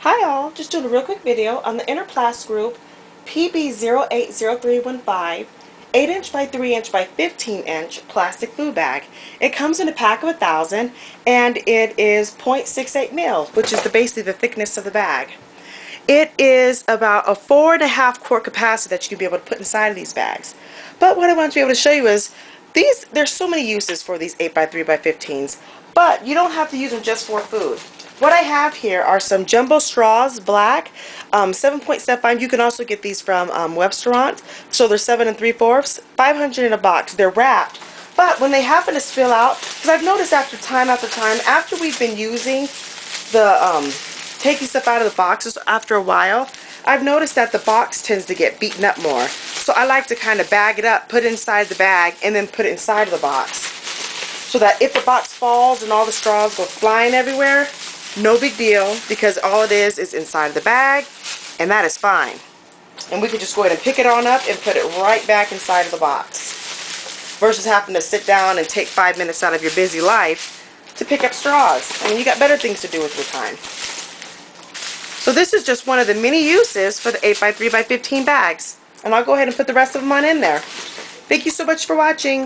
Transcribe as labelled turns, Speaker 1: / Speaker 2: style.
Speaker 1: Hi all, just doing a real quick video on the Interplast Group PP080315 8-inch by 3-inch by 15-inch plastic food bag. It comes in a pack of 1,000 and it is 0.68 mil, which is basically the thickness of the bag. It is about a 4.5 quart capacity that you can be able to put inside of these bags. But what I want to be able to show you is there's so many uses for these 8x3x15s, but you don't have to use them just for food. What I have here are some jumbo straws, black, 7.75. You can also get these from Webstaurant. So they're 7 3/4, 500 in a box. They're wrapped. But when they happen to spill out, because I've noticed after time, after we've been using the taking stuff out of the boxes after a while, I've noticed that the box tends to get beaten up more. So I like to kind of bag it up, put it inside the bag, and then put it inside of the box. So that if the box falls and all the straws go flying everywhere, no big deal, because all it is inside of the bag, and that is fine. And we can just go ahead and pick it on up and put it right back inside of the box. Versus having to sit down and take 5 minutes out of your busy life to pick up straws. I mean, you got better things to do with your time. So this is just one of the many uses for the 8x3x15 bags. And I'll go ahead and put the rest of them on in there. Thank you so much for watching.